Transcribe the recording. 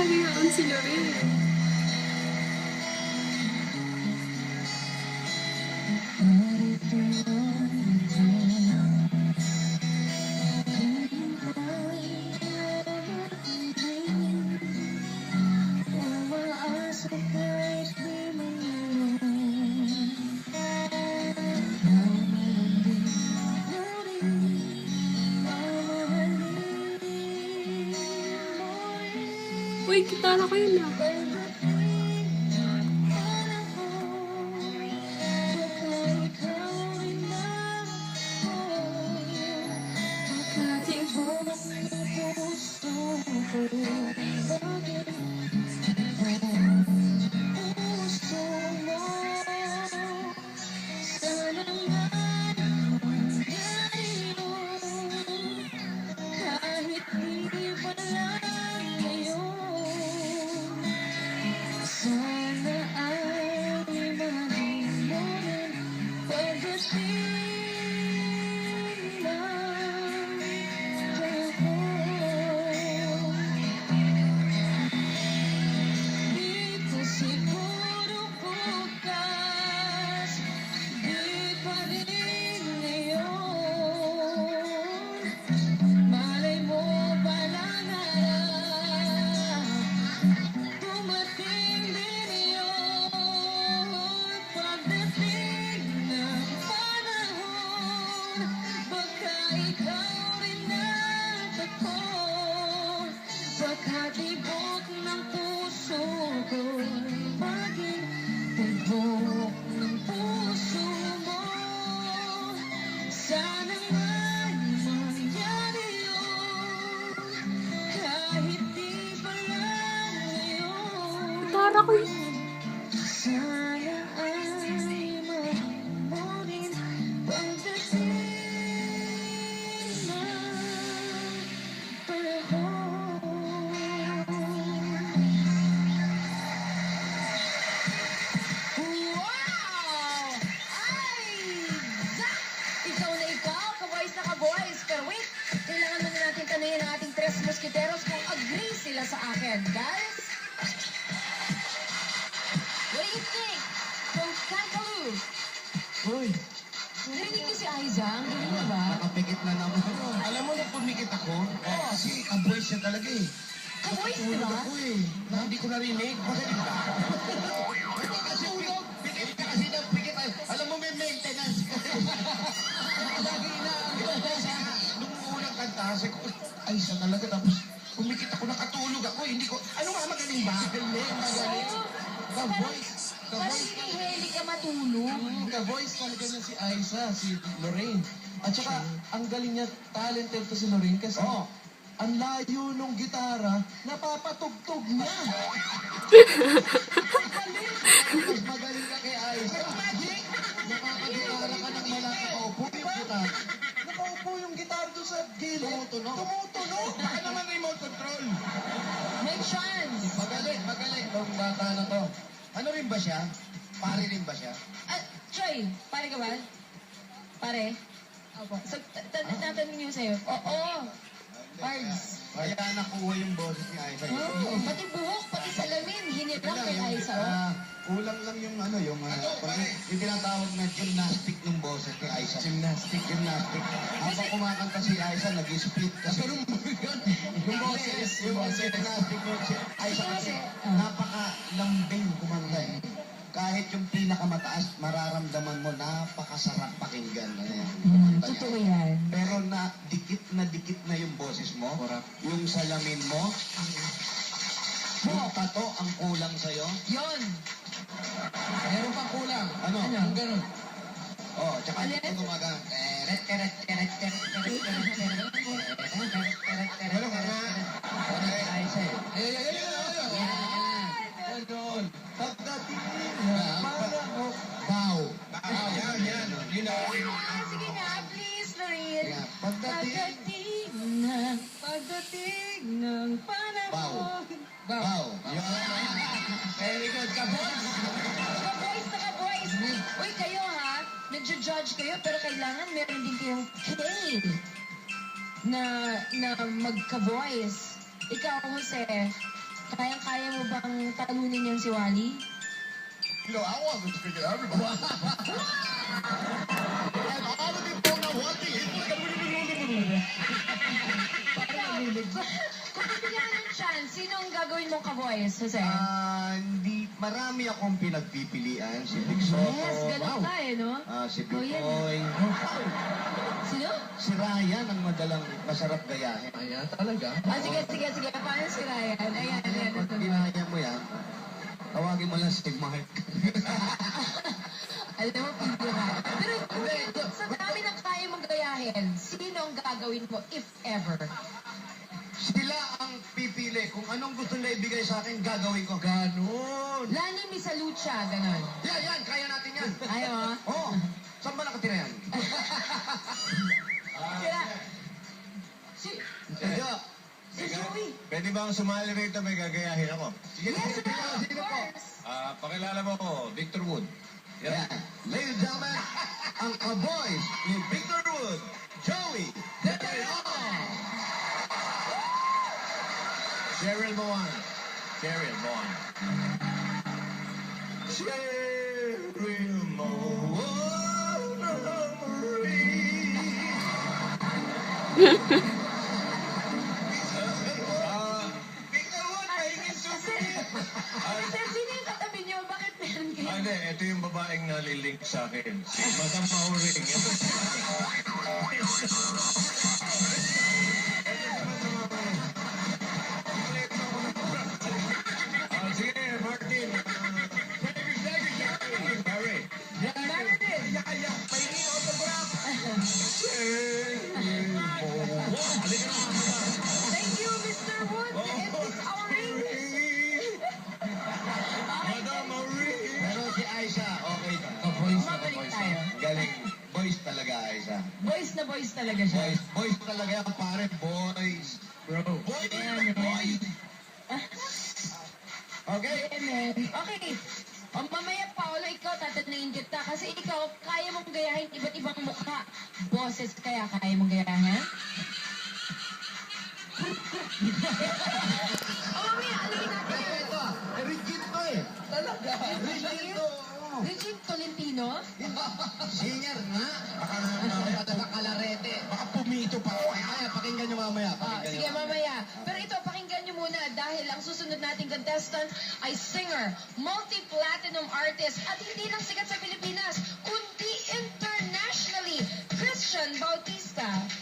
Nagayaan si Lorraine. Uy, gitara ko yun ah. Pagkatibok ng puso ko, maging tibok ng puso mo. Sana nga'y mangyari yun, kahit di pa lang ngayon. Gitara ko yun. Sana ay mamunin pagdating ng panahon. Wow! Ay! Zak! Ikaw na ikaw, ka-boys na ka-boys. Pero wait, kailangan muna natin tanungin ang ating tres mosquiteros kung agree sila sa akin. Guys? What do you think? From Kankaloo. Uy, Narinig niyo si Aiza? Ang galing mo ba? nakapikit na naman. Alam mo na pumikit ako? Kasi aboy siya talaga eh. Ka-boys, di Tulog ba? ako eh. Na hindi ko narinig. Bakit ba? Hindi kasi pikit ka kasi na pikit. Alam mo may maintenance. Lagi na. Nung unang kanta, sabi ko, ay siya talaga. Tapos pumikit ako, nakatulog ako. Hindi ko, ano nga magaling ba? Magaling. The voice. The Parang voice. hinihilig ka matulog. Ka-voice talaga niya si Aiza, si Lorraine. At saka, ang galing niya, talented to si Lorraine kasi ang layo nung gitara, napapatugtog niya. Mas magaling ka kay Aiza. Magic! Nakakagitara ka ng nakaupo yung gitara. Nakaupo yung gitara doon sa gilid. Tumutunog. Tumutunog! Baka naman remote control. May chance. Magaling tong bata na to. Ano rin ba siya? Pare rin ba siya? Troy, pare ka ba? Pare? Opo. So, tatanong niyo sa'yo. Oo. Pards. Kaya nakuha yung boses ni Aiza. Oo. Pati buhok, pati salamin. Hinirang kay Aiza. Oh. Kulang lang yung yung tinatawag na gymnastic ng boses ni Aiza. Gymnastic. Habang kumakanta si Aiza, nag-split kasi. Yung boses. Yung gymnastic mo si Aiza kasi napakalambing kumanta eh. Kahit yung pinakamataas, mararamdaman mo, napakasarap pakinggan. Totoo yan. Pero dikit na yung boses mo, yung salamin mo, yung tato ang kulang sa'yo. Yun. Meron pang kulang. Ano? Yung ganun. Oh, tsaka ito gumaga. Meron ka na. Ganun. Pagdating na panahon. Bow. Yan. Yun na. Sige nga, please, Lorraine. Yeah. Pagdating Pagdating ng panahon. Bow. Very good. Ka-boys. Ka-boys na ka-boys. Uy, kayo ha, nag-judge kayo, pero kailangan meron din kayong K na magka-boys. Ikaw, Jose, Kayang-kaya mo bang talunin yung si Wally? You know, I wasn't speaking to everybody. And all of you don't know one thing. Kung bibigyan ng chance, sino ang gagawin mong kaboys, Jose? Hindi, marami akong pinagpipilian. Si Big Soto. Yes, ganun ka eh, no? Si Oh, yan. Bicoy. Sino? Si Ryan ang madalang masarap gayahin. Ayan, talaga. Sige. Paano si Ryan? Ayan. Pag ginaya mo yan, tawagin mo lang si Mark. Alam mo, Pido ka. Pero kung sa dami ng kaya mong gayahin, sino ang gagawin mo, if ever? Sila ang pipili. Kung anong gusto nila ibigay sa akin, gagawin ko. Ganon. Lani Misalucha, ganon. Yan, kaya natin yan. Ayaw, ha? Oo. Saan ba nakatira yan? Kaya, si Joey. Pwede ba ang sumali rito may gagayahin ako? Yes, sir, of Sino po? course. Pakilala mo ko, Victor Wood. Yan. Ladies and gentlemen, ang ka-boys ni Victor Wood, Joey De Leon. Cheryl Moan. Cheryl Moan. Cheryl Moan. Victor Wood, mahingin susi. Sir, sino yung katabi niyo? Bakit meron kayo? Hindi, ito yung babaeng nalilink sa akin. Si Madam Mauring. Sige, Martin. Gary. Meredith. Pahingin autograph. Halika na. Thank you, Mr. Wood. And Miss Auring. Madam Mauring. Pero si Aisha, okay ka. Mabalik tayo. Galing. Boys talaga, Aisha. Boys talaga siya. Boys talaga yan, pare. Boys. Bro. Boys. Ayan, Boys. Okay? Amen. Okay. O mamaya, Paolo, ikaw tatanungin kita kasi ikaw, kaya mong gayahin iba't ibang mukha. Boses kaya mong gayahin? O mamaya, alagin natin yun. Ito, rigid to eh. Talaga. Rigid to. Regine Tolentino? Senior nga. Baka nakalarete. Baka pumito pa. Kaya, pakinggan nyo mamaya. Sige, mamaya. Pero ito, pakinggan nyo muna dahil ang susunod nating contestant ay singer, multi-platinum artist at hindi lang sikat sa Pilipinas, kundi internationally, Christian Bautista.